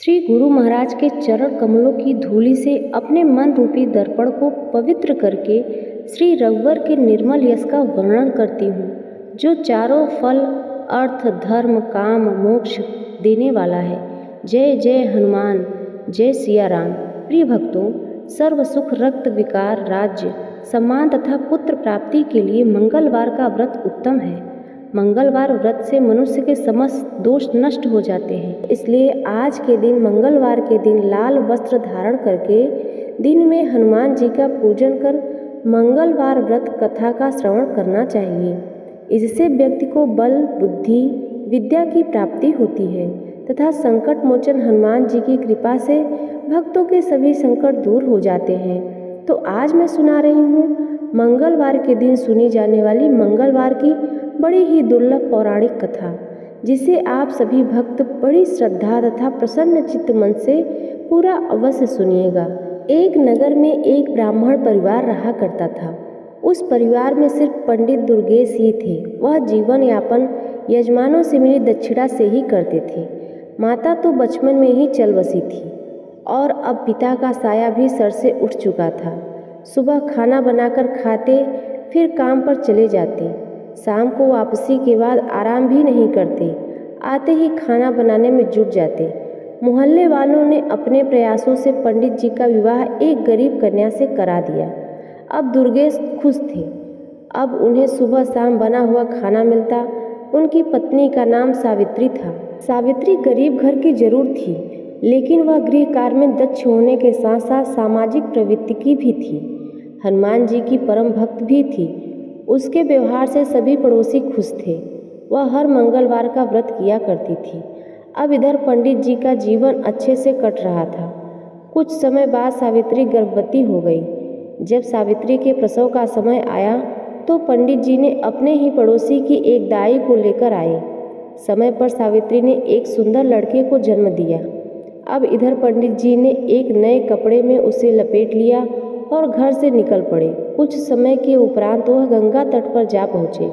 श्री गुरु महाराज के चरण कमलों की धूलि से अपने मन रूपी दर्पण को पवित्र करके श्री रघुवर के निर्मल यश का वर्णन करती हूँ, जो चारों फल अर्थ धर्म काम मोक्ष देने वाला है। जय जय हनुमान, जय सिया राम। प्रिय भक्तों, सर्व सुख रक्त विकार राज्य सम्मान तथा पुत्र प्राप्ति के लिए मंगलवार का व्रत उत्तम है। मंगलवार व्रत से मनुष्य के समस्त दोष नष्ट हो जाते हैं। इसलिए आज के दिन मंगलवार के दिन लाल वस्त्र धारण करके दिन में हनुमान जी का पूजन कर मंगलवार व्रत कथा का श्रवण करना चाहिए। इससे व्यक्ति को बल बुद्धि विद्या की प्राप्ति होती है तथा संकट मोचन हनुमान जी की कृपा से भक्तों के सभी संकट दूर हो जाते हैं। तो आज मैं सुना रही हूँ मंगलवार के दिन सुनी जाने वाली मंगलवार की बड़ी ही दुर्लभ पौराणिक कथा, जिसे आप सभी भक्त बड़ी श्रद्धा तथा प्रसन्न चित्त मन से पूरा अवश्य सुनिएगा। एक नगर में एक ब्राह्मण परिवार रहा करता था। उस परिवार में सिर्फ पंडित दुर्गेश ही थे। वह जीवन यापन यजमानों से मिली दक्षिणा से ही करते थे। माता तो बचपन में ही चल बसी थी और अब पिता का साया भी सर से उठ चुका था। सुबह खाना बनाकर खाते, फिर काम पर चले जाते। शाम को वापसी के बाद आराम भी नहीं करते, आते ही खाना बनाने में जुट जाते। मोहल्ले वालों ने अपने प्रयासों से पंडित जी का विवाह एक गरीब कन्या से करा दिया। अब दुर्गेश खुश थे। अब उन्हें सुबह शाम बना हुआ खाना मिलता। उनकी पत्नी का नाम सावित्री था। सावित्री गरीब घर की जरूर थी, लेकिन वह गृह कार्य में दक्ष होने के साथ साथ सामाजिक प्रवृत्ति की भी थी। हनुमान जी की परम भक्त भी थी। उसके व्यवहार से सभी पड़ोसी खुश थे। वह हर मंगलवार का व्रत किया करती थी। अब इधर पंडित जी का जीवन अच्छे से कट रहा था। कुछ समय बाद सावित्री गर्भवती हो गई। जब सावित्री के प्रसव का समय आया तो पंडित जी ने अपने ही पड़ोसी की एक दाई को लेकर आए। समय पर सावित्री ने एक सुंदर लड़के को जन्म दिया। अब इधर पंडित जी ने एक नए कपड़े में उसे लपेट लिया और घर से निकल पड़े। कुछ समय के उपरांत वह गंगा तट पर जा पहुँचे।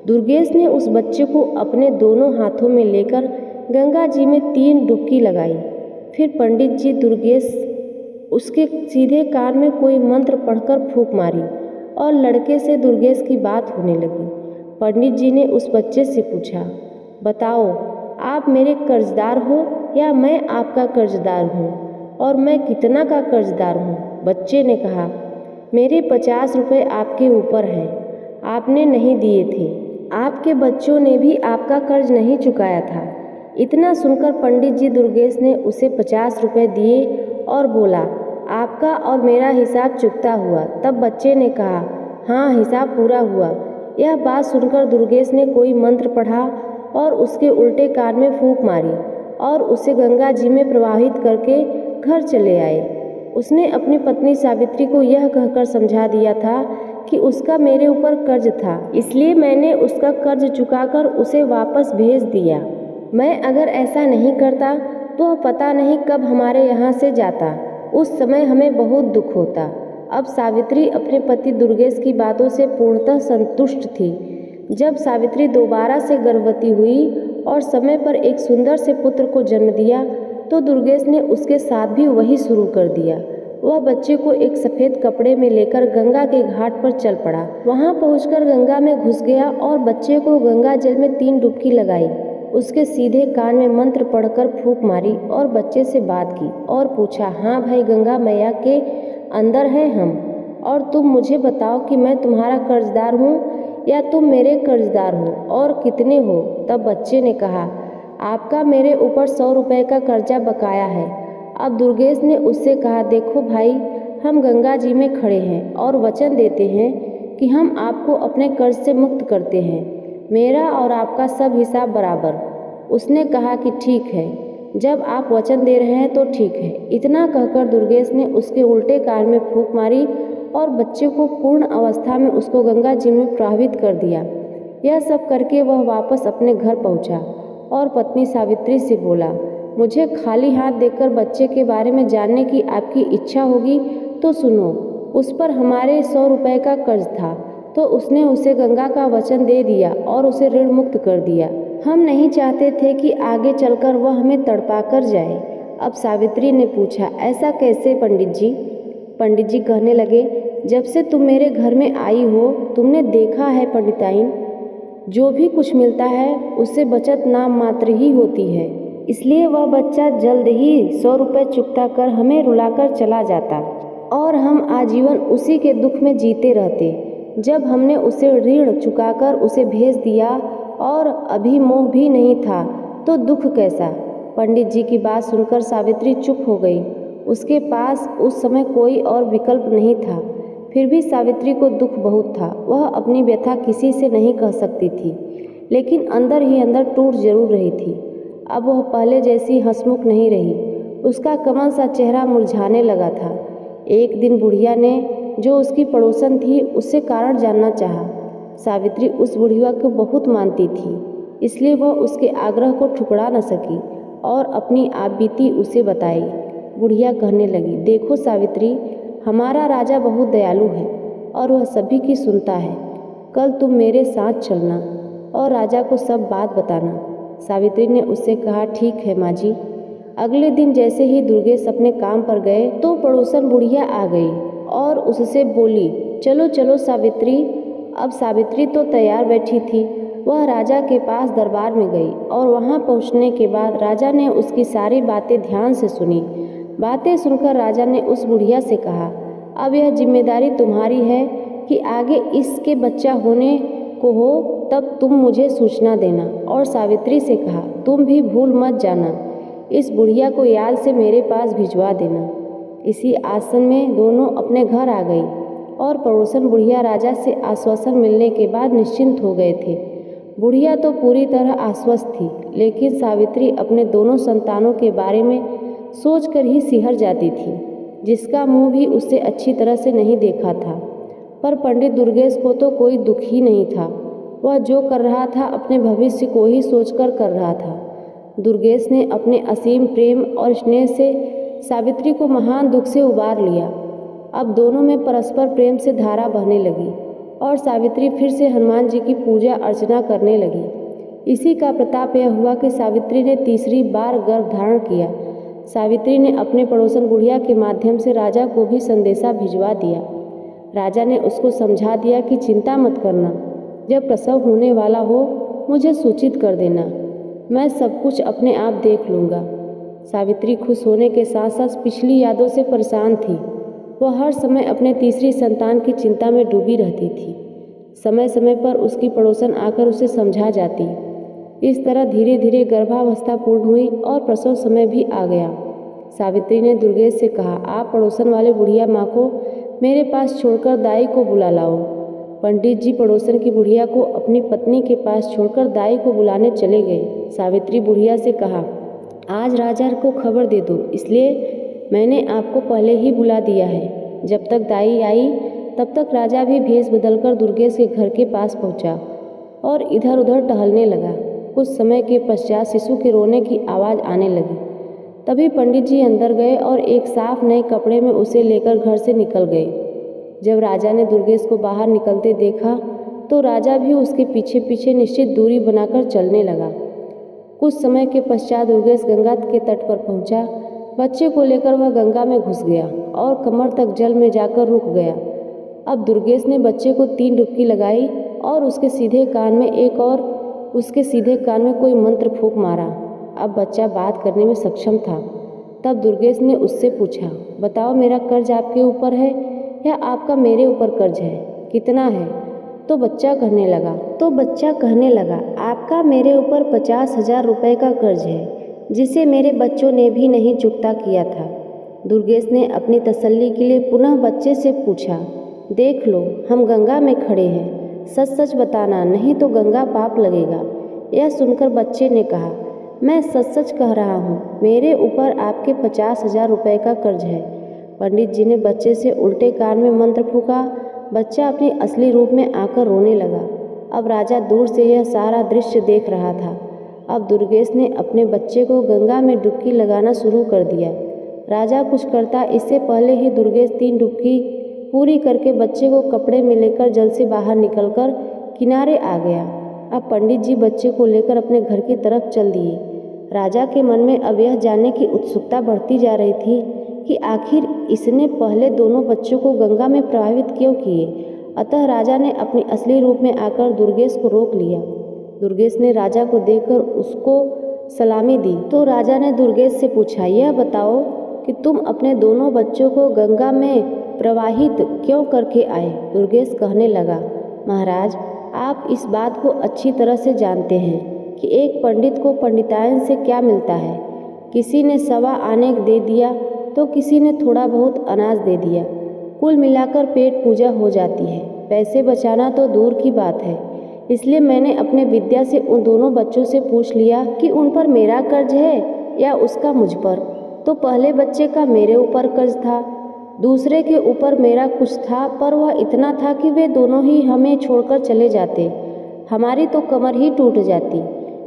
दुर्गेश ने उस बच्चे को अपने दोनों हाथों में लेकर गंगा जी में 3 डुबकी लगाई। फिर पंडित जी दुर्गेश उसके सीधे कान में कोई मंत्र पढ़कर फूंक मारी और लड़के से दुर्गेश की बात होने लगी। पंडित जी ने उस बच्चे से पूछा, बताओ, आप मेरे कर्जदार हो या मैं आपका कर्जदार हूँ, और मैं कितना का कर्जदार हूँ? बच्चे ने कहा, मेरे 50 रुपये आपके ऊपर हैं, आपने नहीं दिए थे। आपके बच्चों ने भी आपका कर्ज नहीं चुकाया था। इतना सुनकर पंडित जी दुर्गेश ने उसे 50 रुपये दिए और बोला, आपका और मेरा हिसाब चुकता हुआ। तब बच्चे ने कहा, हाँ, हिसाब पूरा हुआ। यह बात सुनकर दुर्गेश ने कोई मंत्र पढ़ा और उसके उल्टे कान में फूंक मारी और उसे गंगा जी में प्रवाहित करके घर चले आए। उसने अपनी पत्नी सावित्री को यह कहकर समझा दिया था कि उसका मेरे ऊपर कर्ज था, इसलिए मैंने उसका कर्ज चुकाकर उसे वापस भेज दिया। मैं अगर ऐसा नहीं करता तो पता नहीं कब हमारे यहाँ से जाता। उस समय हमें बहुत दुख होता। अब सावित्री अपने पति दुर्गेश की बातों से पूर्णतः संतुष्ट थी। जब सावित्री दोबारा से गर्भवती हुई और समय पर एक सुंदर से पुत्र को जन्म दिया तो दुर्गेश ने उसके साथ भी वही शुरू कर दिया। वह बच्चे को एक सफ़ेद कपड़े में लेकर गंगा के घाट पर चल पड़ा। वहां पहुंचकर गंगा में घुस गया और बच्चे को गंगा जल में 3 डुबकी लगाई। उसके सीधे कान में मंत्र पढ़कर फूंक मारी और बच्चे से बात की और पूछा, हाँ भाई, गंगा मैया के अंदर हैं हम, और तुम मुझे बताओ कि मैं तुम्हारा कर्जदार हूँ या तुम मेरे कर्जदार हो, और कितने हो? तब बच्चे ने कहा, आपका मेरे ऊपर 100 रुपये का कर्जा बकाया है। अब दुर्गेश ने उससे कहा, देखो भाई, हम गंगा जी में खड़े हैं और वचन देते हैं कि हम आपको अपने कर्ज से मुक्त करते हैं। मेरा और आपका सब हिसाब बराबर। उसने कहा कि ठीक है, जब आप वचन दे रहे हैं तो ठीक है। इतना कहकर दुर्गेश ने उसके उल्टे कान में फूंक मारी और बच्चे को पूर्ण अवस्था में उसको गंगा जी में प्रवाहित कर दिया। यह सब करके वह वापस अपने घर पहुंचा और पत्नी सावित्री से बोला, मुझे खाली हाथ देखकर बच्चे के बारे में जानने की आपकी इच्छा होगी तो सुनो। उस पर हमारे 100 रुपये का कर्ज था, तो उसने उसे गंगा का वचन दे दिया और उसे ऋण मुक्त कर दिया। हम नहीं चाहते थे कि आगे चलकर वह हमें तड़पा कर जाए। अब सावित्री ने पूछा, ऐसा कैसे पंडित जी? पंडित जी कहने लगे, जब से तुम मेरे घर में आई हो तुमने देखा है पंडिताइन, जो भी कुछ मिलता है उससे बचत नाम मात्र ही होती है। इसलिए वह बच्चा जल्द ही 100 रुपये चुकता कर हमें रुलाकर चला जाता और हम आजीवन उसी के दुख में जीते रहते। जब हमने उसे ऋण चुकाकर उसे भेज दिया और अभी मोह भी नहीं था तो दुख कैसा? पंडित जी की बात सुनकर सावित्री चुप हो गई। उसके पास उस समय कोई और विकल्प नहीं था। फिर भी सावित्री को दुख बहुत था। वह अपनी व्यथा किसी से नहीं कह सकती थी, लेकिन अंदर ही अंदर टूट जरूर रही थी। अब वह पहले जैसी हंसमुख नहीं रही। उसका कमल सा चेहरा मुरझाने लगा था। एक दिन बुढ़िया ने, जो उसकी पड़ोसन थी, उससे कारण जानना चाहा। सावित्री उस बुढ़िया को बहुत मानती थी, इसलिए वह उसके आग्रह को ठुकरा न सकी और अपनी आपबीती उसे बताई। बुढ़िया कहने लगी, देखो सावित्री, हमारा राजा बहुत दयालु है और वह सभी की सुनता है। कल तुम मेरे साथ चलना और राजा को सब बात बताना। सावित्री ने उससे कहा, ठीक है माँ जी। अगले दिन जैसे ही दुर्गेश अपने काम पर गए तो पड़ोसन बुढ़िया आ गई और उससे बोली, चलो चलो सावित्री। अब सावित्री तो तैयार बैठी थी। वह राजा के पास दरबार में गई और वहां पहुंचने के बाद राजा ने उसकी सारी बातें ध्यान से सुनी। बातें सुनकर राजा ने उस बुढ़िया से कहा, अब यह जिम्मेदारी तुम्हारी है कि आगे इसके बच्चा होने को हो तब तुम मुझे सूचना देना। और सावित्री से कहा, तुम भी भूल मत जाना, इस बुढ़िया को याद से मेरे पास भिजवा देना। इसी आसन में दोनों अपने घर आ गई और पड़ोसन बुढ़िया राजा से आश्वासन मिलने के बाद निश्चिंत हो गए थे। बुढ़िया तो पूरी तरह आश्वस्त थी, लेकिन सावित्री अपने दोनों संतानों के बारे में सोचकर ही सिहर जाती थी, जिसका मुंह भी उससे अच्छी तरह से नहीं देखा था। पर पंडित दुर्गेश को तो कोई दुख ही नहीं था। वह जो कर रहा था अपने भविष्य को ही सोचकर कर रहा था। दुर्गेश ने अपने असीम प्रेम और स्नेह से सावित्री को महान दुख से उबार लिया। अब दोनों में परस्पर प्रेम से धारा बहने लगी और सावित्री फिर से हनुमान जी की पूजा अर्चना करने लगी। इसी का प्रताप यह हुआ कि सावित्री ने तीसरी बार गर्भ धारण किया। सावित्री ने अपने पड़ोसन बुढ़िया के माध्यम से राजा को भी संदेशा भिजवा दिया। राजा ने उसको समझा दिया कि चिंता मत करना, जब प्रसव होने वाला हो मुझे सूचित कर देना, मैं सब कुछ अपने आप देख लूँगा। सावित्री खुश होने के साथ साथ पिछली यादों से परेशान थी। वह हर समय अपने तीसरी संतान की चिंता में डूबी रहती थी। समय समय पर उसकी पड़ोसन आकर उसे समझा जाती। इस तरह धीरे धीरे गर्भावस्था पूर्ण हुई और प्रसव समय भी आ गया। सावित्री ने दुर्गेश से कहा, आप पड़ोसन वाले बुढ़िया माँ को मेरे पास छोड़कर दाई को बुला लाओ। पंडित जी पड़ोसन की बुढ़िया को अपनी पत्नी के पास छोड़कर दाई को बुलाने चले गए। सावित्री बुढ़िया से कहा, आज राजा को खबर दे दो, इसलिए मैंने आपको पहले ही बुला दिया है। जब तक दाई आई तब तक राजा भी भेष बदलकर दुर्गेश के घर के पास पहुंचा और इधर उधर टहलने लगा। कुछ समय के पश्चात शिशु के रोने की आवाज़ आने लगी। तभी पंडित जी अंदर गए और एक साफ नए कपड़े में उसे लेकर घर से निकल गए। जब राजा ने दुर्गेश को बाहर निकलते देखा तो राजा भी उसके पीछे पीछे निश्चित दूरी बनाकर चलने लगा। कुछ समय के पश्चात दुर्गेश गंगा के तट पर पहुंचा। बच्चे को लेकर वह गंगा में घुस गया और कमर तक जल में जाकर रुक गया। अब दुर्गेश ने बच्चे को 3 डुबकी लगाई और उसके सीधे कान में कोई मंत्र फूंक मारा। अब बच्चा बात करने में सक्षम था। तब दुर्गेश ने उससे पूछा, बताओ मेरा कर्ज आपके ऊपर है या आपका मेरे ऊपर कर्ज है, कितना है? तो बच्चा कहने लगा, आपका मेरे ऊपर 50,000 रुपये का कर्ज है, जिसे मेरे बच्चों ने भी नहीं चुकता किया था। दुर्गेश ने अपनी तसल्ली के लिए पुनः बच्चे से पूछा, देख लो हम गंगा में खड़े हैं, सच सच बताना, नहीं तो गंगा पाप लगेगा। यह सुनकर बच्चे ने कहा, मैं सच सच कह रहा हूँ, मेरे ऊपर आपके 50,000 रुपये का कर्ज है। पंडित जी ने बच्चे से उल्टे कान में मंत्र फूंका। बच्चा अपने असली रूप में आकर रोने लगा। अब राजा दूर से यह सारा दृश्य देख रहा था। अब दुर्गेश ने अपने बच्चे को गंगा में डुबकी लगाना शुरू कर दिया। राजा कुछ करता इससे पहले ही दुर्गेश 3 डुबकी पूरी करके बच्चे को कपड़े में लेकर जल से बाहर निकलकर किनारे आ गया। अब पंडित जी बच्चे को लेकर अपने घर की तरफ चल दिए। राजा के मन में अब यह जानने की उत्सुकता बढ़ती जा रही थी कि आखिर इसने पहले दोनों बच्चों को गंगा में प्रवाहित क्यों किए। अतः राजा ने अपनी असली रूप में आकर दुर्गेश को रोक लिया। दुर्गेश ने राजा को देखकर उसको सलामी दी तो राजा ने दुर्गेश से पूछा, यह बताओ कि तुम अपने दोनों बच्चों को गंगा में प्रवाहित क्यों करके आए। दुर्गेश कहने लगा, महाराज, आप इस बात को अच्छी तरह से जानते हैं कि एक पंडित को पंडितायन से क्या मिलता है। किसी ने 1.25 आने दे दिया तो किसी ने थोड़ा बहुत अनाज दे दिया, कुल मिलाकर पेट पूजा हो जाती है। पैसे बचाना तो दूर की बात है। इसलिए मैंने अपने विद्या से उन दोनों बच्चों से पूछ लिया कि उन पर मेरा कर्ज है या उसका मुझ पर। तो पहले बच्चे का मेरे ऊपर कर्ज था, दूसरे के ऊपर मेरा कुछ था, पर वह इतना था कि वे दोनों ही हमें छोड़कर चले जाते, हमारी तो कमर ही टूट जाती।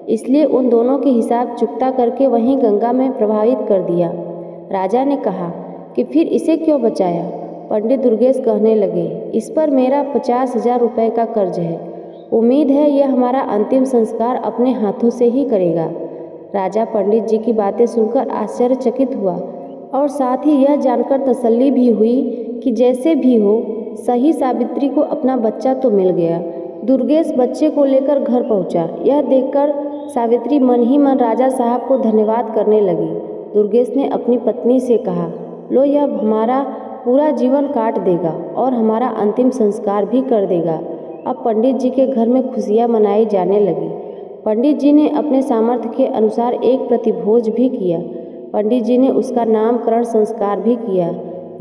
इसलिए उन दोनों के हिसाब चुकता करके वहीं गंगा में प्रवाहित कर दिया। राजा ने कहा कि फिर इसे क्यों बचाया। पंडित दुर्गेश कहने लगे, इस पर मेरा 50,000 रुपये का कर्ज है। उम्मीद है यह हमारा अंतिम संस्कार अपने हाथों से ही करेगा। राजा पंडित जी की बातें सुनकर आश्चर्यचकित हुआ और साथ ही यह जानकर तसल्ली भी हुई कि जैसे भी हो सही सावित्री को अपना बच्चा तो मिल गया। दुर्गेश बच्चे को लेकर घर पहुंचा। यह देखकर सावित्री मन ही मन राजा साहब को धन्यवाद करने लगी। दुर्गेश ने अपनी पत्नी से कहा, लो यह हमारा पूरा जीवन काट देगा और हमारा अंतिम संस्कार भी कर देगा। अब पंडित जी के घर में खुशियाँ मनाई जाने लगी। पंडित जी ने अपने सामर्थ्य के अनुसार एक प्रतिभोज भी किया। पंडित जी ने उसका नामकरण संस्कार भी किया।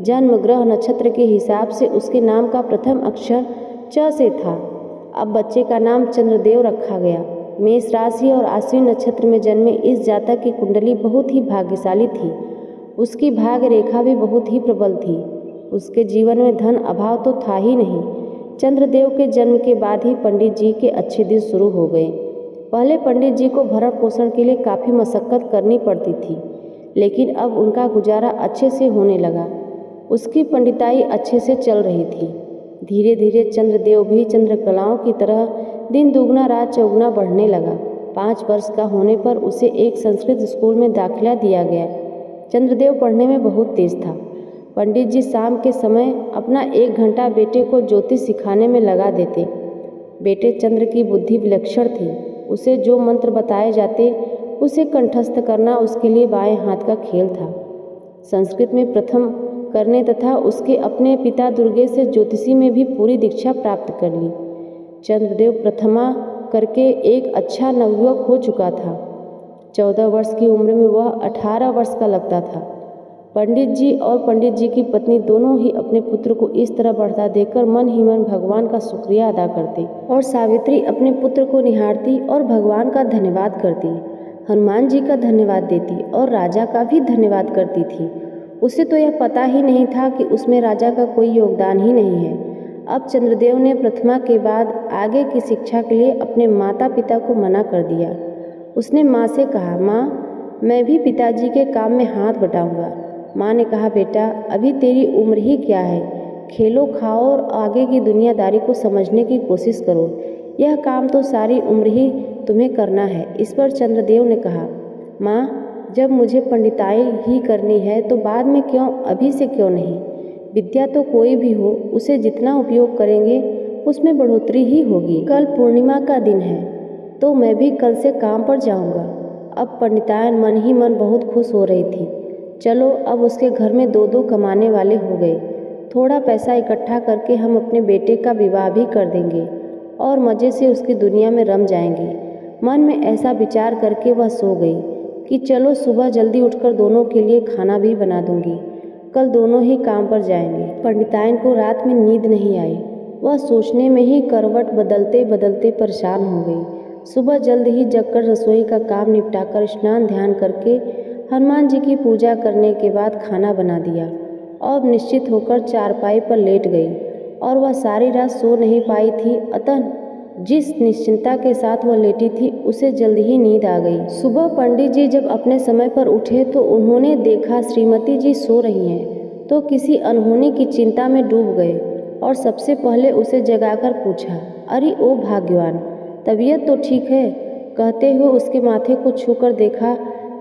जन्म ग्रह नक्षत्र के हिसाब से उसके नाम का प्रथम अक्षर च से था। अब बच्चे का नाम चंद्रदेव रखा गया। मेष राशि और आश्विन नक्षत्र में जन्मे इस जातक की कुंडली बहुत ही भाग्यशाली थी। उसकी भाग्य रेखा भी बहुत ही प्रबल थी। उसके जीवन में धन अभाव तो था ही नहीं। चंद्रदेव के जन्म के बाद ही पंडित जी के अच्छे दिन शुरू हो गए। पहले पंडित जी को भरण पोषण के लिए काफ़ी मशक्क़त करनी पड़ती थी, लेकिन अब उनका गुजारा अच्छे से होने लगा। उसकी पंडिताई अच्छे से चल रही थी। धीरे धीरे चंद्रदेव भी चंद्रकलाओं की तरह दिन दुगना रात चौगुना बढ़ने लगा। 5 वर्ष का होने पर उसे एक संस्कृत स्कूल में दाखिला दिया गया। चंद्रदेव पढ़ने में बहुत तेज था। पंडित जी शाम के समय अपना 1 घंटा बेटे को ज्योतिष सिखाने में लगा देते। बेटे चंद्र की बुद्धि विलक्षण थी। उसे जो मंत्र बताए जाते उसे कंठस्थ करना उसके लिए बाएं हाथ का खेल था। संस्कृत में प्रथम करने तथा उसके अपने पिता दुर्गेश से ज्योतिषी में भी पूरी दीक्षा प्राप्त कर ली। चंद्रदेव प्रथमा करके एक अच्छा नवयुवक हो चुका था। 14 वर्ष की उम्र में वह 18 वर्ष का लगता था। पंडित जी और पंडित जी की पत्नी दोनों ही अपने पुत्र को इस तरह बढ़ता देखकर मन ही मन भगवान का शुक्रिया अदा करती और सावित्री अपने पुत्र को निहारती और भगवान का धन्यवाद करती, हनुमान जी का धन्यवाद देती और राजा का भी धन्यवाद करती थी। उसे तो यह पता ही नहीं था कि उसमें राजा का कोई योगदान ही नहीं है। अब चंद्रदेव ने प्रथमा के बाद आगे की शिक्षा के लिए अपने माता पिता को मना कर दिया। उसने माँ से कहा, माँ मैं भी पिताजी के काम में हाथ बटाऊंगा। माँ ने कहा, बेटा अभी तेरी उम्र ही क्या है, खेलो खाओ और आगे की दुनियादारी को समझने की कोशिश करो। यह काम तो सारी उम्र ही तुम्हें करना है। इस पर चंद्रदेव ने कहा, माँ जब मुझे पंडिताई ही करनी है तो बाद में क्यों, अभी से क्यों नहीं। विद्या तो कोई भी हो उसे जितना उपयोग करेंगे उसमें बढ़ोतरी ही होगी। कल पूर्णिमा का दिन है तो मैं भी कल से काम पर जाऊंगा। अब पंडितायन मन ही मन बहुत खुश हो रही थी। चलो अब उसके घर में 2-2 कमाने वाले हो गए। थोड़ा पैसा इकट्ठा करके हम अपने बेटे का विवाह भी कर देंगे और मज़े से उसकी दुनिया में रम जाएंगे। मन में ऐसा विचार करके वह सो गई कि चलो सुबह जल्दी उठकर दोनों के लिए खाना भी बना दूंगी, कल दोनों ही काम पर जाएंगे। पंडितायन को रात में नींद नहीं आई। वह सोचने में ही करवट बदलते बदलते परेशान हो गई। सुबह जल्द ही जगकर रसोई का काम निपटाकर स्नान ध्यान करके हनुमान जी की पूजा करने के बाद खाना बना दिया और निश्चित होकर चारपाई पर लेट गई। और वह सारी रात सो नहीं पाई थी, अतः जिस निश्चिंता के साथ वह लेटी थी उसे जल्द ही नींद आ गई। सुबह पंडित जी जब अपने समय पर उठे तो उन्होंने देखा श्रीमती जी सो रही हैं, तो किसी अनहोनी की चिंता में डूब गए और सबसे पहले उसे जगाकर पूछा, अरे ओ भाग्यवान, तबीयत तो ठीक है, कहते हुए उसके माथे को छूकर देखा।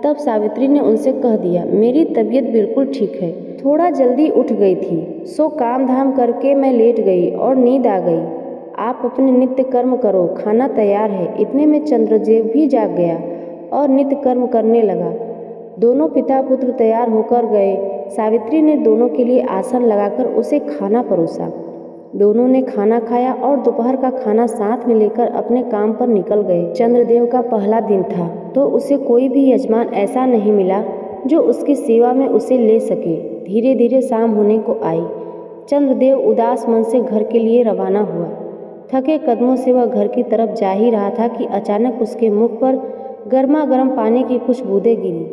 तब सावित्री ने उनसे कह दिया, मेरी तबीयत बिल्कुल ठीक है, थोड़ा जल्दी उठ गई थी, सो काम धाम करके मैं लेट गई और नींद आ गई। आप अपने नित्य कर्म करो, खाना तैयार है। इतने में चंद्रदेव भी जाग गया और नित्य कर्म करने लगा। दोनों पिता पुत्र तैयार होकर गए। सावित्री ने दोनों के लिए आसन लगाकर उसे खाना परोसा। दोनों ने खाना खाया और दोपहर का खाना साथ में लेकर अपने काम पर निकल गए। चंद्रदेव का पहला दिन था तो उसे कोई भी यजमान ऐसा नहीं मिला जो उसकी सेवा में उसे ले सके। धीरे धीरे शाम होने को आई। चंद्रदेव उदास मन से घर के लिए रवाना हुआ। थके कदमों से वह घर की तरफ जा ही रहा था कि अचानक उसके मुख पर गर्मा गर्म पानी की कुछ बूंदें गिरी।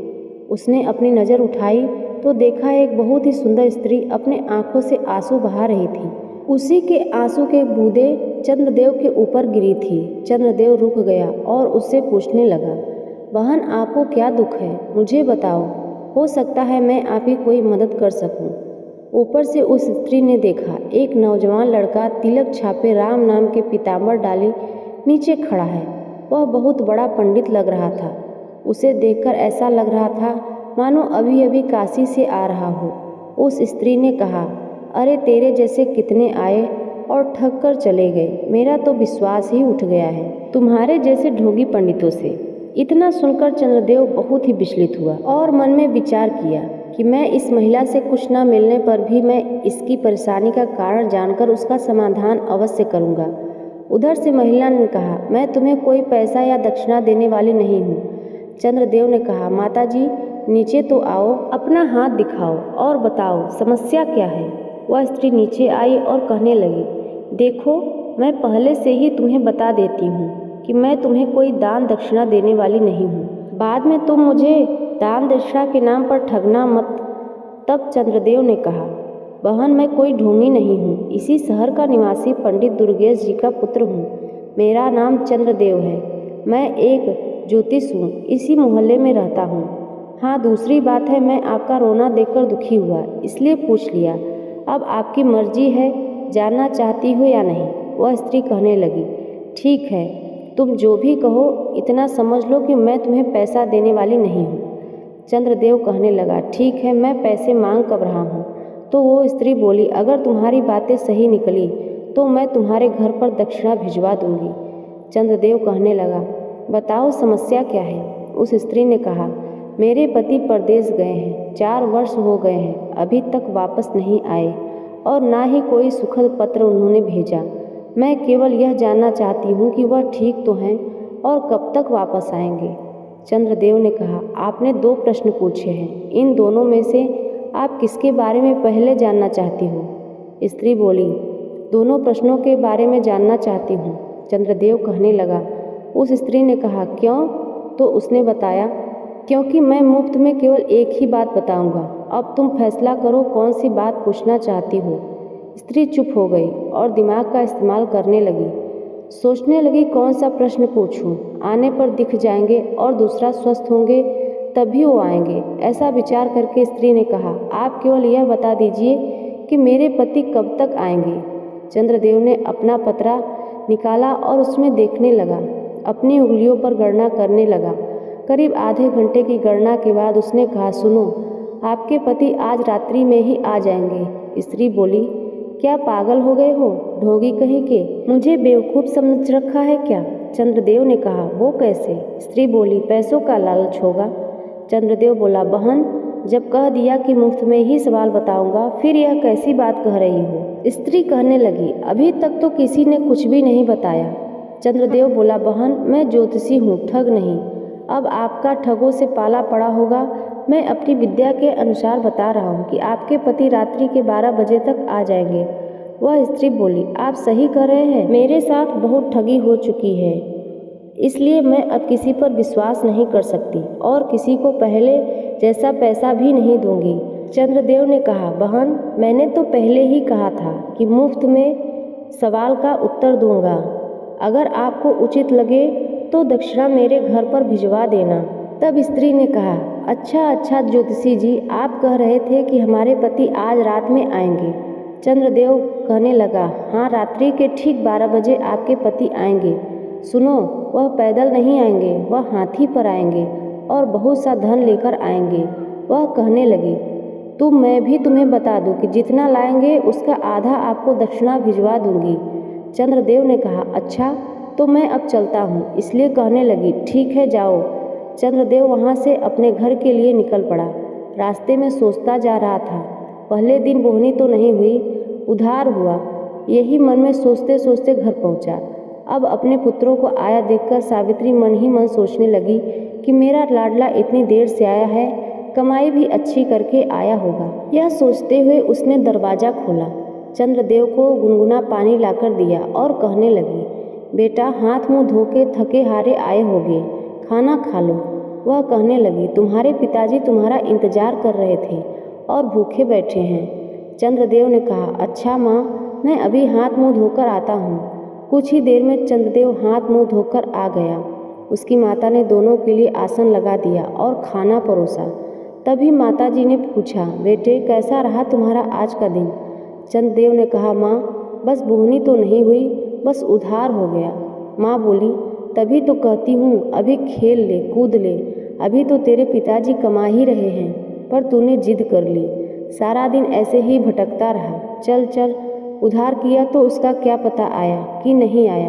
उसने अपनी नज़र उठाई तो देखा एक बहुत ही सुंदर स्त्री अपने आंखों से आंसू बहा रही थी। उसी के आंसू के बूंदें चंद्रदेव के ऊपर गिरी थी। चंद्रदेव रुक गया और उससे पूछने लगा, बहन आपको क्या दुख है, मुझे बताओ, हो सकता है मैं आपकी कोई मदद कर सकूं। ऊपर से उस स्त्री ने देखा एक नौजवान लड़का तिलक छापे राम नाम के पीताम्बर डाली नीचे खड़ा है। वह बहुत बड़ा पंडित लग रहा था। उसे देखकर ऐसा लग रहा था मानो अभी अभी काशी से आ रहा हो। उस स्त्री ने कहा, अरे तेरे जैसे कितने आए और ठग कर चले गए, मेरा तो विश्वास ही उठ गया है तुम्हारे जैसे ढोंगी पंडितों से। इतना सुनकर चंद्रदेव बहुत ही विचलित हुआ और मन में विचार किया कि मैं इस महिला से कुछ न मिलने पर भी मैं इसकी परेशानी का कारण जानकर उसका समाधान अवश्य करूँगा। उधर से महिला ने कहा, मैं तुम्हें कोई पैसा या दक्षिणा देने वाली नहीं हूँ। चंद्रदेव ने कहा, माता जी नीचे तो आओ, अपना हाथ दिखाओ और बताओ समस्या क्या है। वह स्त्री नीचे आई और कहने लगी, देखो मैं पहले से ही तुम्हें बता देती हूँ कि मैं तुम्हें कोई दान दक्षिणा देने वाली नहीं हूँ, बाद में तुम मुझे दान दक्षिणा के नाम पर ठगना मत। तब चंद्रदेव ने कहा, बहन मैं कोई ढोंगी नहीं हूँ, इसी शहर का निवासी पंडित दुर्गेश जी का पुत्र हूँ। मेरा नाम चंद्रदेव है। मैं एक ज्योतिष हूँ, इसी मोहल्ले में रहता हूँ। हाँ दूसरी बात है, मैं आपका रोना देखकर दुखी हुआ इसलिए पूछ लिया। अब आपकी मर्जी है, जानना चाहती हो या नहीं। वह स्त्री कहने लगी, ठीक है तुम जो भी कहो, इतना समझ लो कि मैं तुम्हें पैसा देने वाली नहीं हूँ। चंद्रदेव कहने लगा, ठीक है मैं पैसे मांग कब रहा हूँ। तो वो स्त्री बोली, अगर तुम्हारी बातें सही निकली तो मैं तुम्हारे घर पर दक्षिणा भिजवा दूंगी। चंद्रदेव कहने लगा, बताओ समस्या क्या है। उस स्त्री ने कहा, मेरे पति परदेश गए हैं, 4 वर्ष हो गए हैं, अभी तक वापस नहीं आए और ना ही कोई सुखद पत्र उन्होंने भेजा। मैं केवल यह जानना चाहती हूँ कि वह ठीक तो हैं और कब तक वापस आएंगे। चंद्रदेव ने कहा, आपने 2 प्रश्न पूछे हैं, इन दोनों में से आप किसके बारे में पहले जानना चाहती हो। स्त्री बोली, दोनों प्रश्नों के बारे में जानना चाहती हूँ। चंद्रदेव कहने लगा। उस स्त्री ने कहा, क्यों? तो उसने बताया, क्योंकि मैं मुफ्त में केवल एक ही बात बताऊंगा। अब तुम फैसला करो कौन सी बात पूछना चाहती हो। स्त्री चुप हो गई और दिमाग का इस्तेमाल करने लगी। सोचने लगी कौन सा प्रश्न पूछूं, आने पर दिख जाएंगे और दूसरा स्वस्थ होंगे तभी वो आएंगे। ऐसा विचार करके स्त्री ने कहा, आप केवल यह बता दीजिए कि मेरे पति कब तक आएंगे। चंद्रदेव ने अपना पतरा निकाला और उसमें देखने लगा। अपनी उंगलियों पर गणना करने लगा। करीब आधे घंटे की गणना के बाद उसने कहा, सुनो, आपके पति आज रात्रि में ही आ जाएंगे। स्त्री बोली, क्या पागल हो गए हो, ढोंगी कहीं के, मुझे बेवकूफ़ समझ रखा है क्या? चंद्रदेव ने कहा, वो कैसे? स्त्री बोली, पैसों का लालच होगा। चंद्रदेव बोला, बहन जब कह दिया कि मुफ्त में ही सवाल बताऊंगा, फिर यह कैसी बात कह रही हो? स्त्री कहने लगी, अभी तक तो किसी ने कुछ भी नहीं बताया। चंद्रदेव बोला, बहन मैं ज्योतिषी हूँ, ठग नहीं। अब आपका ठगों से पाला पड़ा होगा। मैं अपनी विद्या के अनुसार बता रहा हूँ कि आपके पति रात्रि के 12 बजे तक आ जाएंगे। वह स्त्री बोली, आप सही कह रहे हैं, मेरे साथ बहुत ठगी हो चुकी है, इसलिए मैं अब किसी पर विश्वास नहीं कर सकती और किसी को पहले जैसा पैसा भी नहीं दूंगी। चंद्रदेव ने कहा, बहन मैंने तो पहले ही कहा था कि मुफ्त में सवाल का उत्तर दूंगा। अगर आपको उचित लगे तो दक्षिणा मेरे घर पर भिजवा देना। तब स्त्री ने कहा, अच्छा ज्योतिषी जी, आप कह रहे थे कि हमारे पति आज रात में आएंगे। चंद्रदेव कहने लगा, हाँ रात्रि के ठीक 12 बजे आपके पति आएंगे। सुनो, वह पैदल नहीं आएंगे, वह हाथी पर आएंगे और बहुत सा धन लेकर आएंगे। वह कहने लगी, तो मैं भी तुम्हें बता दूं कि जितना लाएंगे उसका आधा आपको दक्षिणा भिजवा दूंगी। चंद्रदेव ने कहा, अच्छा तो मैं अब चलता हूँ। इसलिए कहने लगी, ठीक है जाओ। चंद्रदेव वहाँ से अपने घर के लिए निकल पड़ा। रास्ते में सोचता जा रहा था, पहले दिन बोहनी तो नहीं हुई, उधार हुआ। यही मन में सोचते सोचते घर पहुँचा। अब अपने पुत्रों को आया देखकर सावित्री मन ही मन सोचने लगी कि मेरा लाडला इतनी देर से आया है, कमाई भी अच्छी करके आया होगा। यह सोचते हुए उसने दरवाज़ा खोला, चंद्रदेव को गुनगुना पानी लाकर दिया और कहने लगी, बेटा हाथ मुंह धो के थके हारे आए होगे, खाना खा लो। वह कहने लगी, तुम्हारे पिताजी तुम्हारा इंतजार कर रहे थे और भूखे बैठे हैं। चंद्रदेव ने कहा, अच्छा माँ, मैं अभी हाथ मुंह धोकर आता हूँ। कुछ ही देर में चंद्रदेव हाथ मुंह धोकर आ गया। उसकी माता ने दोनों के लिए आसन लगा दिया और खाना परोसा। तभी माताजी ने पूछा, बेटे कैसा रहा तुम्हारा आज का दिन? चंद्रदेव ने कहा, माँ बस बोहनी तो नहीं हुई, बस उधार हो गया। माँ बोली, तभी तो कहती हूँ अभी खेल ले कूद ले, अभी तो तेरे पिताजी कमा ही रहे हैं, पर तूने जिद कर ली, सारा दिन ऐसे ही भटकता रहा। चल चल, उधार किया तो उसका क्या पता आया कि नहीं आया।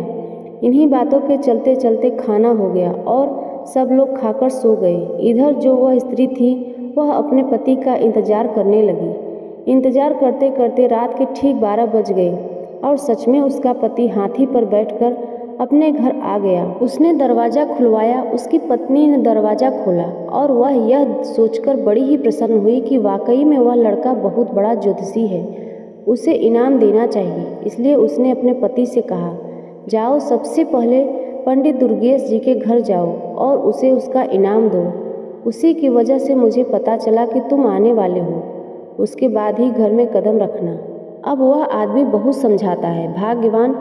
इन्हीं बातों के चलते चलते खाना हो गया और सब लोग खाकर सो गए। इधर जो वह स्त्री थी वह अपने पति का इंतजार करने लगी। इंतजार करते करते रात के ठीक 12 बज गए और सच में उसका पति हाथी पर बैठकर अपने घर आ गया। उसने दरवाज़ा खुलवाया, उसकी पत्नी ने दरवाज़ा खोला और वह यह सोचकर बड़ी ही प्रसन्न हुई कि वाकई में वह लड़का बहुत बड़ा ज्योतिषी है, उसे इनाम देना चाहिए। इसलिए उसने अपने पति से कहा, जाओ सबसे पहले पंडित दुर्गेश जी के घर जाओ और उसे उसका इनाम दो। उसी की वजह से मुझे पता चला कि तुम आने वाले हो, उसके बाद ही घर में कदम रखना। अब वह आदमी बहुत समझाता है, भाग्यवान,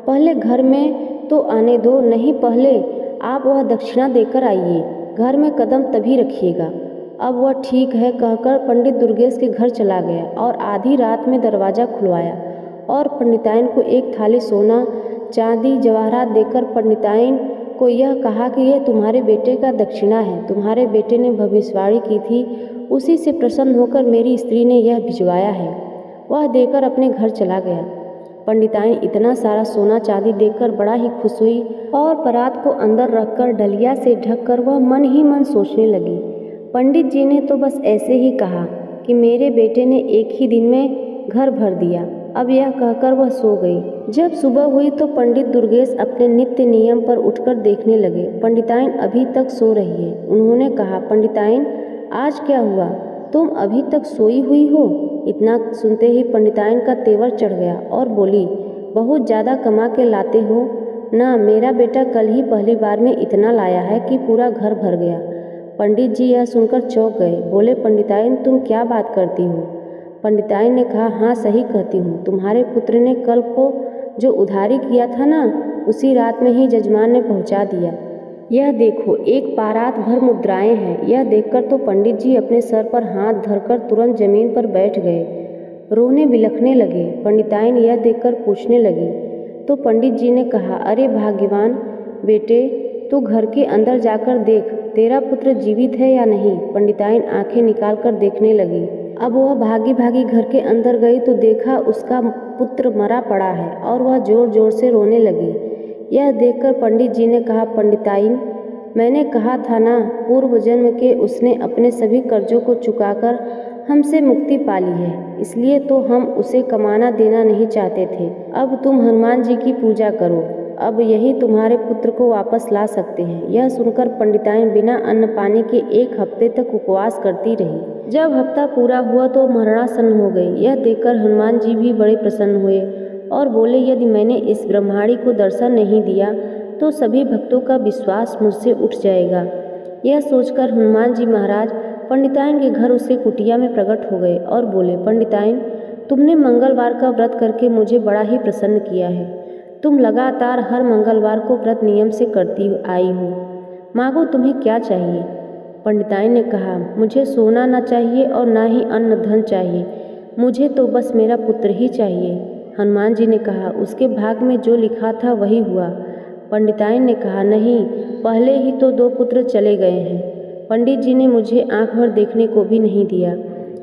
पहले घर में तो आने दो, नहीं पहले आप वह दक्षिणा देकर आइए, घर में कदम तभी रखिएगा। अब वह ठीक है कहकर पंडित दुर्गेश के घर चला गया और आधी रात में दरवाज़ा खुलवाया और पंडिताइन को एक थाली सोना चांदी जवाहरात देकर पंडिताइन को यह कहा कि यह तुम्हारे बेटे का दक्षिणा है, तुम्हारे बेटे ने भविष्यवाणी की थी, उसी से प्रसन्न होकर मेरी स्त्री ने यह भिजवाया है। वह देकर अपने घर चला गया। पंडिताइन इतना सारा सोना चांदी देखकर बड़ा ही खुश हुई और परात को अंदर रखकर डलिया से ढककर वह मन ही मन सोचने लगी, पंडित जी ने तो बस ऐसे ही कहा कि मेरे बेटे ने एक ही दिन में घर भर दिया। अब यह कहकर वह सो गई। जब सुबह हुई तो पंडित दुर्गेश अपने नित्य नियम पर उठकर देखने लगे, पंडिताइन अभी तक सो रही है। उन्होंने कहा, पंडिताइन आज क्या हुआ, तुम अभी तक सोई हुई हो? इतना सुनते ही पंडिताइन का तेवर चढ़ गया और बोली, बहुत ज़्यादा कमा के लाते हो ना, मेरा बेटा कल ही पहली बार में इतना लाया है कि पूरा घर भर गया। पंडित जी यह सुनकर चौंक गए। बोले, पंडिताइन तुम क्या बात करती हो? पंडिताइन ने कहा, हाँ सही कहती हूँ, तुम्हारे पुत्र ने कल को जो उधारी किया था ना, उसी रात में ही जजमान ने पहुँचा दिया। यह देखो, एक पारात भर मुद्राएं हैं। यह देखकर तो पंडित जी अपने सर पर हाथ धरकर तुरंत जमीन पर बैठ गए, रोने बिलखने लगे। पंडिताइन यह देखकर पूछने लगी तो पंडित जी ने कहा, अरे भाग्यवान बेटे, तू घर के अंदर जाकर देख, तेरा पुत्र जीवित है या नहीं। पंडिताइन आंखें निकाल कर देखने लगी। अब वह भागी भागी घर के अंदर गई तो देखा उसका पुत्र मरा पड़ा है और वह जोर जोर से रोने लगी। यह देखकर पंडित जी ने कहा, पंडिताइन, मैंने कहा था ना, पूर्व जन्म के उसने अपने सभी कर्जों को चुकाकर हमसे मुक्ति पा ली है, इसलिए तो हम उसे कमाना देना नहीं चाहते थे। अब तुम हनुमान जी की पूजा करो, अब यही तुम्हारे पुत्र को वापस ला सकते हैं। यह सुनकर पंडिताइन बिना अन्न पानी के 1 हफ्ते तक उपवास करती रही। जब हफ्ता पूरा हुआ तो मरणासन्न हो गई। यह देखकर हनुमान जी भी बड़े प्रसन्न हुए और बोले, यदि मैंने इस ब्रह्माणी को दर्शन नहीं दिया तो सभी भक्तों का विश्वास मुझसे उठ जाएगा। यह सोचकर हनुमान जी महाराज पंडिताइन के घर उसके कुटिया में प्रकट हो गए और बोले, पंडिताइन, तुमने मंगलवार का व्रत करके मुझे बड़ा ही प्रसन्न किया है। तुम लगातार हर मंगलवार को व्रत नियम से करती आई हो, मांगो तुम्हें क्या चाहिए। पंडिताइन ने कहा, मुझे सोना न चाहिए और ना ही अन्न धन चाहिए, मुझे तो बस मेरा पुत्र ही चाहिए। हनुमान जी ने कहा, उसके भाग में जो लिखा था वही हुआ। पंडिताइन ने कहा, नहीं, पहले ही तो 2 पुत्र चले गए हैं। पंडित जी ने मुझे आंख भर देखने को भी नहीं दिया,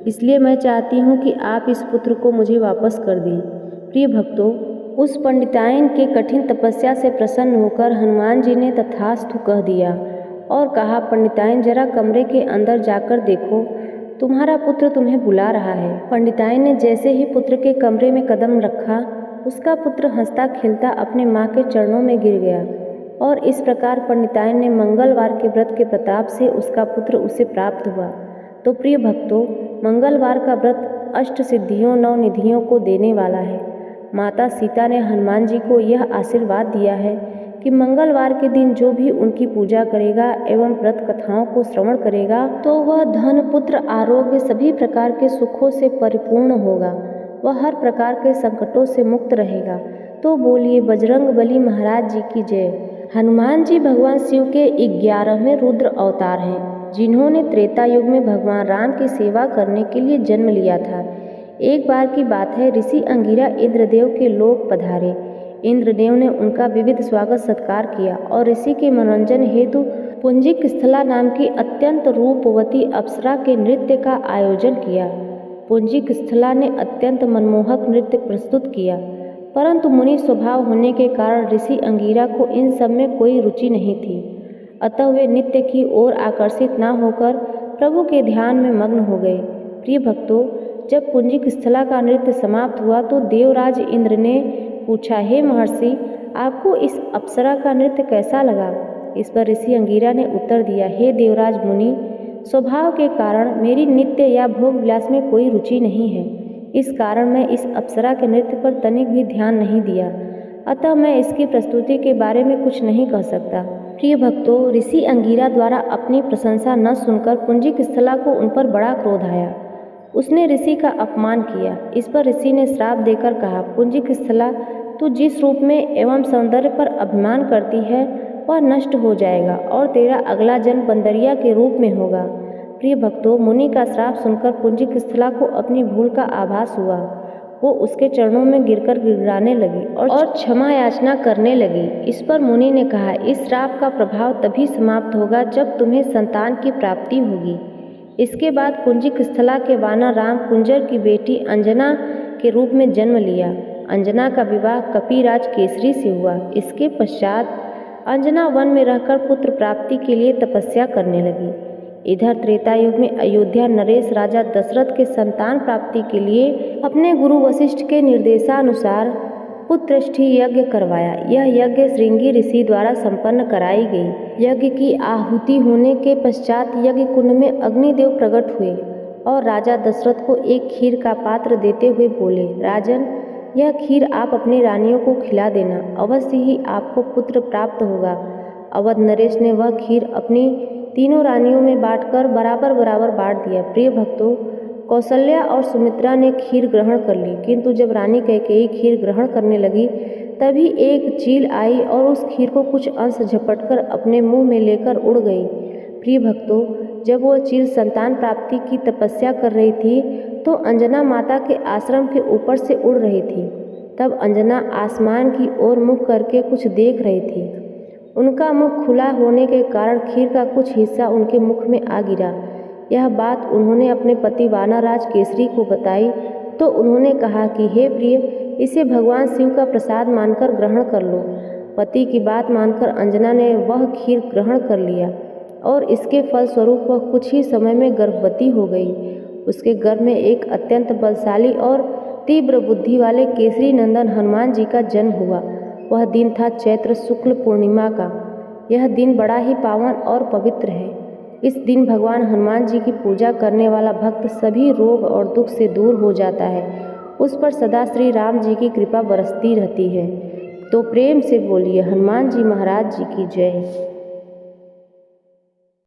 इसलिए मैं चाहती हूँ कि आप इस पुत्र को मुझे वापस कर दें। प्रिय भक्तों, उस पंडिताइन के कठिन तपस्या से प्रसन्न होकर हनुमान जी ने तथास्तु कह दिया और कहा, पंडिताइन जरा कमरे के अंदर जाकर देखो, तुम्हारा पुत्र तुम्हें बुला रहा है। पंडिताइन ने जैसे ही पुत्र के कमरे में कदम रखा, उसका पुत्र हंसता खेलता अपने माँ के चरणों में गिर गया और इस प्रकार पंडिताइन ने मंगलवार के व्रत के प्रताप से उसका पुत्र उसे प्राप्त हुआ। तो प्रिय भक्तों, मंगलवार का व्रत अष्ट सिद्धियों 9 निधियों को देने वाला है। माता सीता ने हनुमान जी को यह आशीर्वाद दिया है कि मंगलवार के दिन जो भी उनकी पूजा करेगा एवं व्रत कथाओं को श्रवण करेगा तो वह धन, पुत्र, आरोग्य, सभी प्रकार के सुखों से परिपूर्ण होगा, वह हर प्रकार के संकटों से मुक्त रहेगा। तो बोलिए बजरंग बली महाराज जी की जय। हनुमान जी भगवान शिव के 11वें रुद्र अवतार हैं, जिन्होंने त्रेता युग में भगवान राम की सेवा करने के लिए जन्म लिया था। एक बार की बात है, ऋषि अंगिरा इंद्रदेव के लोक पधारे। इंद्रदेव ने उनका विविध स्वागत सत्कार किया और ऋषि के मनोरंजन हेतु पुंजिक स्थला नाम की अत्यंत रूपवती अप्सरा के नृत्य का आयोजन किया। पुंजिक स्थला ने अत्यंत मनमोहक नृत्य प्रस्तुत किया, परंतु मुनि स्वभाव होने के कारण ऋषि अंगिरा को इन सब में कोई रुचि नहीं थी। अतः वे नृत्य की ओर आकर्षित न होकर प्रभु के ध्यान में मग्न हो गए। प्रिय भक्तों, जब पुंजिक स्थला का नृत्य समाप्त हुआ तो देवराज इंद्र ने पूछा, हे महर्षि, आपको इस अप्सरा का नृत्य कैसा लगा? इस पर ऋषि अंगिरा ने उत्तर दिया, हे देवराज मुनि, स्वभाव के कारण मेरी नित्य या भोग विलास में कोई रुचि नहीं है, इस कारण मैं इस अप्सरा के नृत्य पर तनिक भी ध्यान नहीं दिया, अतः मैं इसकी प्रस्तुति के बारे में कुछ नहीं कह सकता। प्रिय भक्तों, ऋषि अंगिरा द्वारा अपनी प्रशंसा न सुनकर पुंजिक स्थला को उन पर बड़ा क्रोध आया। उसने ऋषि का अपमान किया। इस पर ऋषि ने श्राप देकर कहा, पुंजिक स्थला, तू जिस रूप में एवं सौंदर्य पर अभिमान करती है वह नष्ट हो जाएगा और तेरा अगला जन्म बंदरिया के रूप में होगा। प्रिय भक्तों, मुनि का श्राप सुनकर पुंजिक स्थला को अपनी भूल का आभास हुआ। वो उसके चरणों में गिरकर गिड़गिड़ाने लगी और क्षमा याचना करने लगी। इस पर मुनि ने कहा, इस श्राप का प्रभाव तभी समाप्त होगा जब तुम्हें संतान की प्राप्ति होगी। इसके बाद पुंजिक स्थला के वानर राम कुंजर की बेटी अंजना के रूप में जन्म लिया। अंजना का विवाह कपिराज केसरी से हुआ। इसके पश्चात अंजना वन में रहकर पुत्र प्राप्ति के लिए तपस्या करने लगी। इधर त्रेता युग में अयोध्या नरेश राजा दशरथ के संतान प्राप्ति के लिए अपने गुरु वशिष्ठ के निर्देशानुसार पुत्रष्टि यज्ञ करवाया। यह यज्ञ श्रृंगी ऋषि द्वारा संपन्न कराई गई। यज्ञ की आहुति होने के पश्चात यज्ञ कुंड में अग्निदेव प्रकट हुए और राजा दशरथ को एक खीर का पात्र देते हुए बोले, राजन, यह खीर आप अपनी रानियों को खिला देना, अवश्य ही आपको पुत्र प्राप्त होगा। अवध नरेश ने वह खीर अपनी तीनों रानियों में बांटकर बराबर बराबर बांट दिया। प्रिय भक्तों, कौशल्या और सुमित्रा ने खीर ग्रहण कर ली, किंतु जब रानी कैकेयी खीर ग्रहण करने लगी तभी एक चील आई और उस खीर को कुछ अंश झपटकर अपने मुंह में लेकर उड़ गई। प्रिय भक्तों, जब वह चील संतान प्राप्ति की तपस्या कर रही थी तो अंजना माता के आश्रम के ऊपर से उड़ रही थी। तब अंजना आसमान की ओर मुख करके कुछ देख रही थी। उनका मुख खुला होने के कारण खीर का कुछ हिस्सा उनके मुख में आ गिरा। यह बात उन्होंने अपने पति वानरराज केसरी को बताई तो उन्होंने कहा कि हे प्रिय, इसे भगवान शिव का प्रसाद मानकर ग्रहण कर लो। पति की बात मानकर अंजना ने वह खीर ग्रहण कर लिया और इसके फलस्वरूप वह कुछ ही समय में गर्भवती हो गई। उसके गर्भ में एक अत्यंत बलशाली और तीव्र बुद्धि वाले केसरी नंदन हनुमान जी का जन्म हुआ। वह दिन था चैत्र शुक्ल पूर्णिमा का। यह दिन बड़ा ही पावन और पवित्र है। इस दिन भगवान हनुमान जी की पूजा करने वाला भक्त सभी रोग और दुख से दूर हो जाता है। उस पर सदा श्री राम जी की कृपा बरसती रहती है। तो प्रेम से बोलिए हनुमान जी महाराज जी की जय।